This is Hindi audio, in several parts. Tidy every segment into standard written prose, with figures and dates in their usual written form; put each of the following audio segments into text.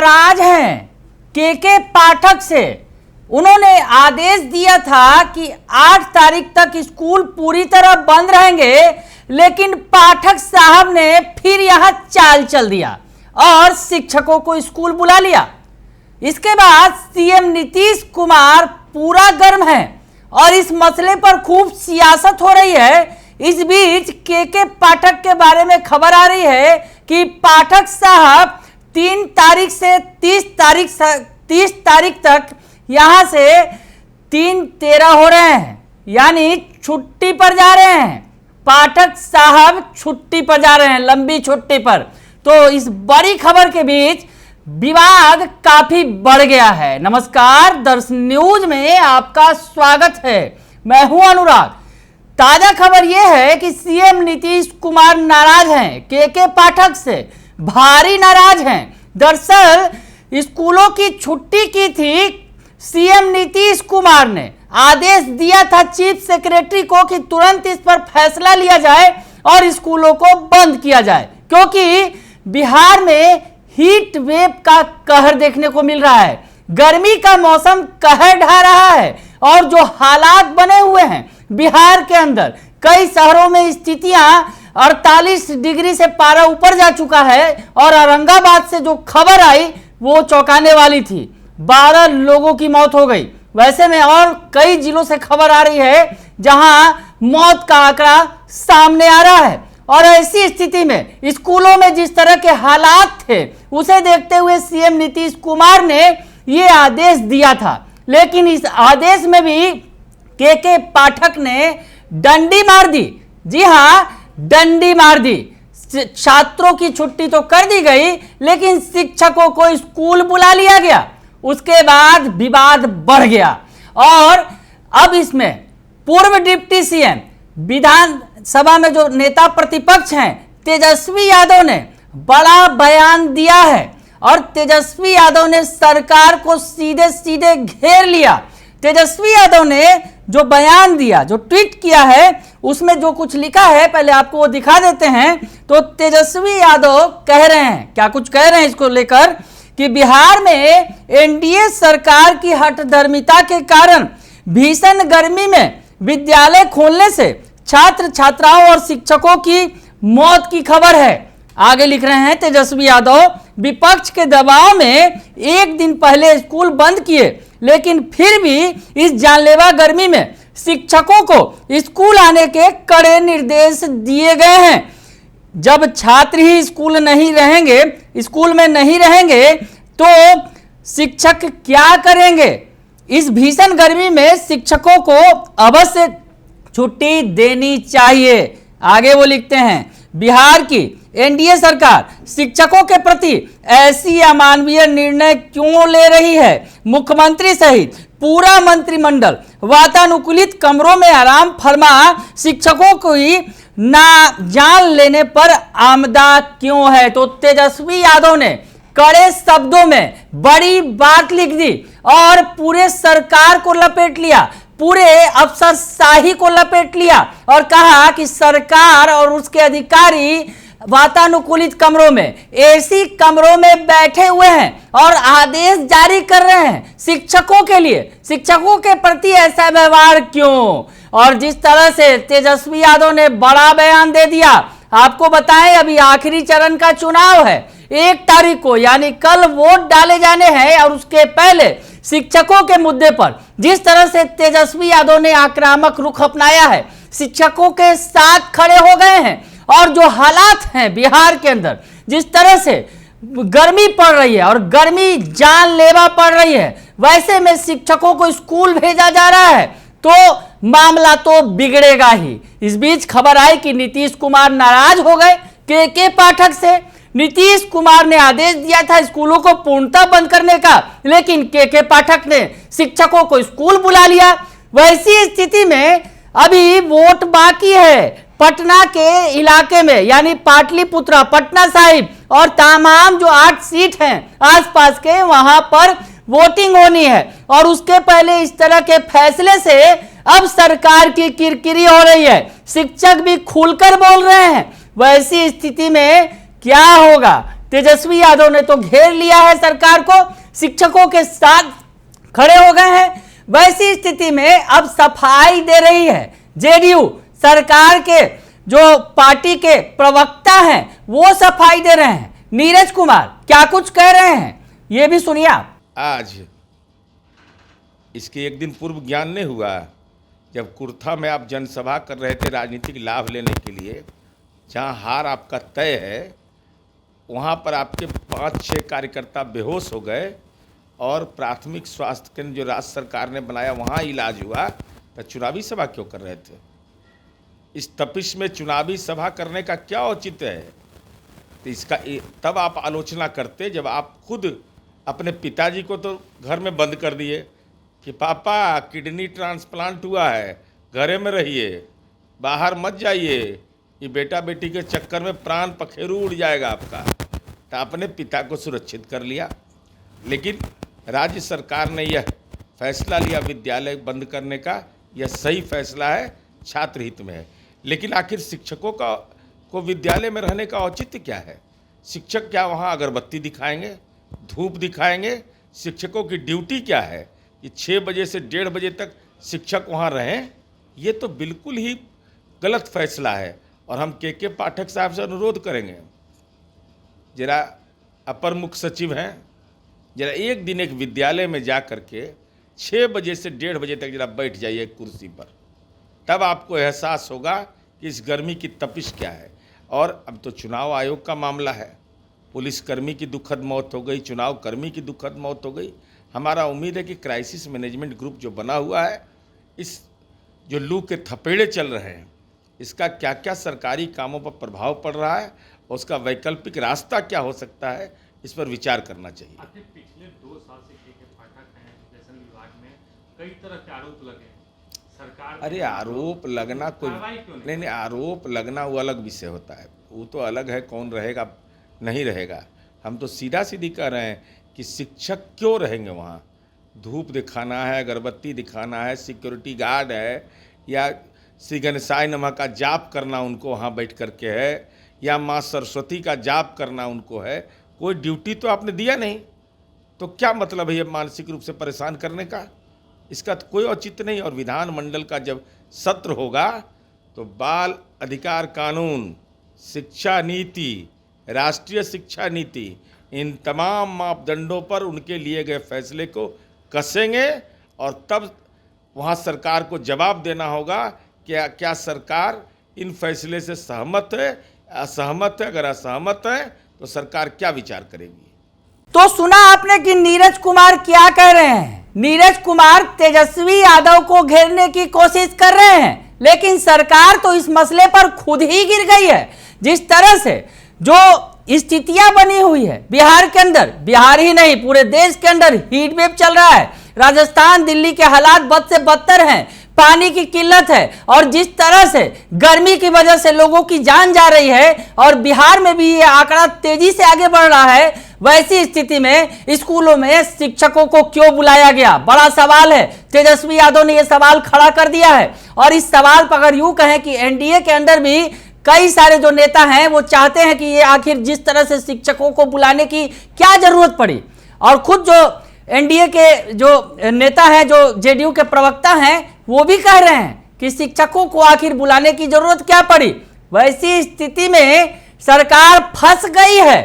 नाराज हैं के पाठक से। उन्होंने आदेश दिया था कि 8 तारीख तक स्कूल पूरी तरह बंद रहेंगे, लेकिन पाठक साहब ने फिर यहां चाल चल दिया और शिक्षकों को स्कूल बुला लिया। इसके बाद सीएम नीतीश कुमार पूरा गर्म है और इस मसले पर खूब सियासत हो रही है। इस बीच के पाठक के बारे में खबर आ रही है कि पाठक साहब 3 तारीख से 30 तारीख तक यहां से 3-13 हो रहे हैं, यानी छुट्टी पर जा रहे हैं। पाठक साहब छुट्टी पर जा रहे हैं, लंबी छुट्टी पर। तो इस बड़ी खबर के बीच विवाद काफी बढ़ गया है। नमस्कार, दर्शन न्यूज में आपका स्वागत है। मैं हूं अनुराग। ताजा खबर यह है कि सीएम नीतीश कुमार नाराज हैं, के पाठक से भारी नाराज हैं। दरअसल स्कूलों की छुट्टी की थी। सीएम नीतीश कुमार ने आदेश दिया था चीफ सेक्रेटरी को कि तुरंत इस पर फैसला लिया जाए और स्कूलों को बंद किया जाए, क्योंकि बिहार में हीट वेव का कहर देखने को मिल रहा है। गर्मी का मौसम कहर ढा रहा है और जो हालात बने हुए हैं बिहार के अंदर, कई शहरों में स्थितियां 48 डिग्री से पारा ऊपर जा चुका है। और औरंगाबाद से जो खबर आई वो चौंकाने वाली थी, 12 लोगों की मौत हो गई। वैसे में और कई जिलों से खबर आ रही है जहां मौत का आंकड़ा सामने आ रहा है। और ऐसी स्थिति में स्कूलों में जिस तरह के हालात थे उसे देखते हुए सीएम नीतीश कुमार ने यह आदेश दिया था। लेकिन इस आदेश में भी के पाठक ने डंडी मार दी। जी हां, डंडी मार दी। छात्रों की छुट्टी तो कर दी गई, लेकिन शिक्षकों को स्कूल बुला लिया गया। उसके बाद विवाद बढ़ गया और अब इसमें पूर्व डिप्टी सीएम, विधानसभा में जो नेता प्रतिपक्ष हैं तेजस्वी यादव ने बड़ा बयान दिया है। और तेजस्वी यादव ने सरकार को सीधे सीधे घेर लिया। तेजस्वी यादव ने जो बयान दिया, जो ट्वीट किया है, उसमें जो कुछ लिखा है पहले आपको वो दिखा देते हैं। तो तेजस्वी यादव कह रहे हैं, क्या कुछ कह रहे हैं इसको लेकर, कि बिहार में एनडीए सरकार की हठधर्मिता के कारण भीषण गर्मी में विद्यालय खोलने से छात्र छात्राओं और शिक्षकों की मौत की खबर है। आगे लिख रहे हैं तेजस्वी यादव, विपक्ष के दबाव में एक दिन पहले स्कूल बंद किए, लेकिन फिर भी इस जानलेवा गर्मी में शिक्षकों को स्कूल आने के कड़े निर्देश दिए गए हैं। जब छात्र ही स्कूल में नहीं रहेंगे तो शिक्षक क्या करेंगे? इस भीषण गर्मी में शिक्षकों को अवश्य छुट्टी देनी चाहिए। आगे वो लिखते हैं, बिहार की एनडीए सरकार शिक्षकों के प्रति ऐसी अमानवीय निर्णय क्यों ले रही है? मुख्यमंत्री सहित पूरा मंत्रिमंडल वातानुकूलित कमरों में आराम फरमा शिक्षकों को ही ना जान लेने पर आमदा क्यों है? तो तेजस्वी यादव ने कड़े शब्दों में बड़ी बात लिख दी और पूरे सरकार को लपेट लिया, पूरे अफसरशाही को लपेट लिया और कहा कि सरकार और उसके अधिकारी वातानुकूलित कमरों में, एसी कमरों में बैठे हुए हैं और आदेश जारी कर रहे हैं शिक्षकों के लिए। शिक्षकों के प्रति ऐसा व्यवहार क्यों? और जिस तरह से तेजस्वी यादव ने बड़ा बयान दे दिया, आपको बताएं अभी आखिरी चरण का चुनाव है, 1 तारीख को, यानी कल वोट डाले जाने हैं। और उसके पहले शिक्षकों के मुद्दे पर जिस तरह से तेजस्वी यादव ने आक्रामक रुख अपनाया है, शिक्षकों के साथ खड़े हो गए हैं। और जो हालात हैं बिहार के अंदर, जिस तरह से गर्मी पड़ रही है और गर्मी जानलेवा पड़ रही है, वैसे में शिक्षकों को स्कूल भेजा जा रहा है तो मामला तो बिगड़ेगा ही। इस बीच खबर आई कि नीतीश कुमार नाराज हो गए के पाठक से। नीतीश कुमार ने आदेश दिया था स्कूलों को पूर्णतः बंद करने का, लेकिन के पाठक ने शिक्षकों को स्कूल बुला लिया। वैसी स्थिति में अभी वोट बाकी है पटना के इलाके में, यानी पाटलिपुत्रा, पटना साहिब और तमाम जो 8 सीट हैं आसपास के, वहां पर वोटिंग होनी है। और उसके पहले इस तरह के फैसले से अब सरकार की किरकिरी हो रही है, शिक्षक भी खुलकर बोल रहे हैं। वैसी स्थिति में क्या होगा? तेजस्वी यादव ने तो घेर लिया है सरकार को, शिक्षकों के साथ खड़े हो गए हैं। वैसी स्थिति में अब सफाई दे रही है जेडीयू, सरकार के जो पार्टी के प्रवक्ता हैं वो सफाई दे रहे हैं। नीरज कुमार क्या कुछ कह रहे हैं ये भी सुनिए आप। आज इसके एक दिन पूर्व ज्ञान नहीं हुआ जब कुर्था में आप जनसभा कर रहे थे राजनीतिक लाभ लेने के लिए, जहां हार आपका तय है, वहां पर आपके 5-6 कार्यकर्ता बेहोश हो गए और प्राथमिक स्वास्थ्य केंद्र जो राज्य सरकार ने बनाया वहां इलाज हुआ, तो चुनावी सभा क्यों कर रहे थे? इस तपिश में चुनावी सभा करने का क्या औचित्य है? तो इसका तब आप आलोचना करते जब आप खुद अपने पिताजी को तो घर में बंद कर दिए कि पापा किडनी ट्रांसप्लांट हुआ है, घरे में रहिए, बाहर मत जाइए, ये बेटा बेटी के चक्कर में प्राण पखेरु उड़ जाएगा आपका। तो अपने पिता को सुरक्षित कर लिया। लेकिन राज्य सरकार ने यह फैसला लिया विद्यालय बंद करने का, यह सही फैसला है, छात्र हित में है। लेकिन आखिर शिक्षकों को विद्यालय में रहने का औचित्य क्या है? शिक्षक क्या वहाँ अगरबत्ती दिखाएंगे, धूप दिखाएंगे? शिक्षकों की ड्यूटी क्या है? ये 6 बजे से 1:30 बजे तक शिक्षक वहाँ रहें? ये तो बिल्कुल ही गलत फैसला है। और हम के पाठक साहब से अनुरोध करेंगे, जरा अपर मुख्य सचिव हैं, जरा एक दिन एक विद्यालय में जा कर के 6 बजे से 1:30 बजे तक जरा बैठ जाइए कुर्सी पर, तब आपको एहसास होगा कि इस गर्मी की तपिश क्या है। और अब तो चुनाव आयोग का मामला है, पुलिसकर्मी की दुखद मौत हो गई, चुनाव कर्मी की दुखद मौत हो गई। हमारा उम्मीद है कि क्राइसिस मैनेजमेंट ग्रुप जो बना हुआ है, इस जो लू के थपेड़े चल रहे हैं, इसका क्या क्या सरकारी कामों पर प्रभाव पड़ रहा है और उसका वैकल्पिक रास्ता क्या हो सकता है, इस पर विचार करना चाहिए। पिछले 2 साल से के पाठक हैं एजुकेशन विभाग में, कई तरह के आरोप लगे सरकार। अरे आरोप लगना कोई नहीं, आरोप लगना वो अलग विषय होता है, वो तो अलग है, कौन रहेगा नहीं रहेगा। हम तो सीधा सीधी कह रहे हैं कि शिक्षक क्यों रहेंगे वहाँ? धूप दिखाना है, अगरबत्ती दिखाना है, सिक्योरिटी गार्ड है, या श्री गणेशाय नमः का जाप करना उनको वहाँ बैठ करके है, या माँ सरस्वती का जाप करना उनको है? कोई ड्यूटी तो आपने दिया नहीं, तो क्या मतलब है ये मानसिक रूप से परेशान करने का? इसका तो कोई औचित्य नहीं। और विधानमंडल का जब सत्र होगा तो बाल अधिकार कानून, शिक्षा नीति, राष्ट्रीय शिक्षा नीति, इन तमाम मापदंडों पर उनके लिए गए फैसले को कसेंगे और तब वहाँ सरकार को जवाब देना होगा कि क्या सरकार इन फैसले से सहमत है, असहमत है। अगर असहमत है तो सरकार क्या विचार करेगी? तो सुना आपने कि नीरज कुमार क्या कह रहे हैं। नीरज कुमार तेजस्वी यादव को घेरने की कोशिश कर रहे हैं, लेकिन सरकार तो इस मसले पर खुद ही गिर गई है। जिस तरह से जो स्थितियां बनी हुई है बिहार के अंदर, बिहार ही नहीं पूरे देश के अंदर हीट वेव चल रहा है, राजस्थान दिल्ली के हालात बद से बदतर हैं, पानी की किल्लत है, और जिस तरह से गर्मी की वजह से लोगों की जान जा रही है और बिहार में भी ये आंकड़ा तेजी से आगे बढ़ रहा है, वैसी स्थिति में स्कूलों में शिक्षकों को क्यों बुलाया गया? बड़ा सवाल है। तेजस्वी यादव ने यह सवाल खड़ा कर दिया है। और इस सवाल पर अगर यूं कहें कि एनडीए के अंदर भी कई सारे जो नेता हैं वो चाहते हैं कि ये आखिर जिस तरह से शिक्षकों को बुलाने की क्या जरूरत पड़ी, और खुद जो एनडीए के जो नेता हैं, जो जेडीयू के प्रवक्ता हैं, वो भी कह रहे हैं कि शिक्षकों को आखिर बुलाने की जरूरत क्या पड़ी। वैसी स्थिति में सरकार फंस गई है,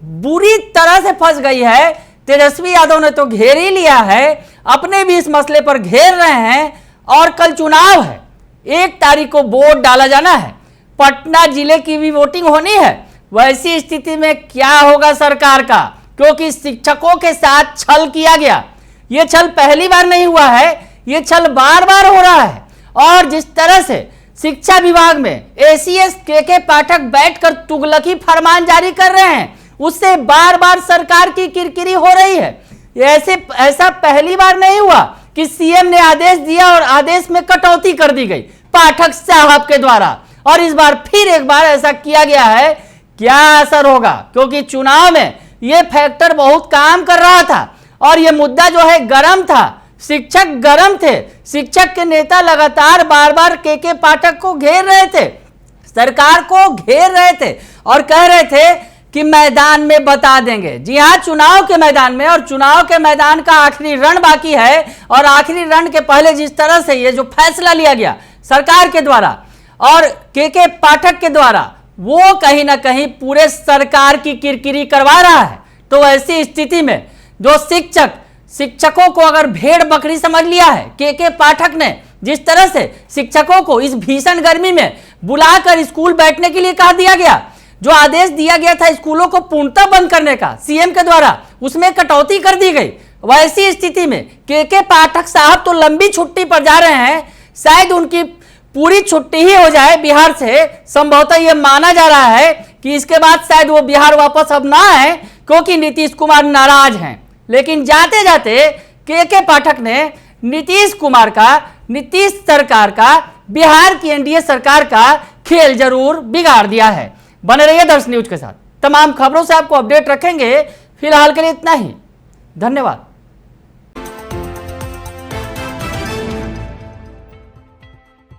बुरी तरह से फंस गई है। तेजस्वी यादव ने तो घेर ही लिया है, अपने भी इस मसले पर घेर रहे हैं। और कल चुनाव है, 1 तारीख को वोट डाला जाना है, पटना जिले की भी वोटिंग होनी है। वैसी स्थिति में क्या होगा सरकार का? क्योंकि शिक्षकों के साथ छल किया गया। यह छल पहली बार नहीं हुआ है, यह छल बार बार हो रहा है। और जिस तरह से शिक्षा विभाग में एसीएस के पाठक बैठकर तुगलकी फरमान जारी कर रहे हैं, उससे बार बार सरकार की किरकिरी हो रही है। ऐसा पहली बार नहीं हुआ कि सीएम ने आदेश दिया और आदेश में कटौती कर दी गई पाठक साहब के द्वारा, और इस बार फिर एक बार ऐसा किया गया है। क्या असर होगा? क्योंकि चुनाव में यह फैक्टर बहुत काम कर रहा था और यह मुद्दा जो है गर्म था, शिक्षक गर्म थे, शिक्षक के नेता लगातार बार बार के पाठक को घेर रहे थे, सरकार को घेर रहे थे और कह रहे थे कि मैदान में बता देंगे। जी हाँ, चुनाव के मैदान में, और चुनाव के मैदान का आखिरी रण बाकी है। और आखिरी रण के पहले जिस तरह से ये जो फैसला लिया गया सरकार के द्वारा और के पाठक के द्वारा, वो कहीं ना कहीं पूरे सरकार की किरकिरी करवा रहा है। तो ऐसी स्थिति में जो शिक्षकों को अगर भेड़ बकरी समझ लिया है के पाठक ने, जिस तरह से शिक्षकों को इस भीषण गर्मी में बुलाकर स्कूल बैठने के लिए कहा दिया गया, जो आदेश दिया गया था स्कूलों को पूर्णतः बंद करने का सीएम के द्वारा, उसमें कटौती कर दी गई। वैसी स्थिति में के पाठक साहब तो लंबी छुट्टी पर जा रहे हैं। शायद उनकी पूरी छुट्टी ही हो जाए बिहार से। संभवतः यह माना जा रहा है कि इसके बाद शायद वो बिहार वापस अब ना आए, क्योंकि नीतीश कुमार नाराज हैं। लेकिन जाते जाते के पाठक ने नीतीश कुमार का, नीतीश सरकार का, बिहार की एनडीए सरकार का खेल जरूर बिगाड़ दिया है। बने रहिए दर्श न्यूज के साथ, तमाम खबरों से आपको अपडेट रखेंगे। फिलहाल के लिए इतना ही, धन्यवाद।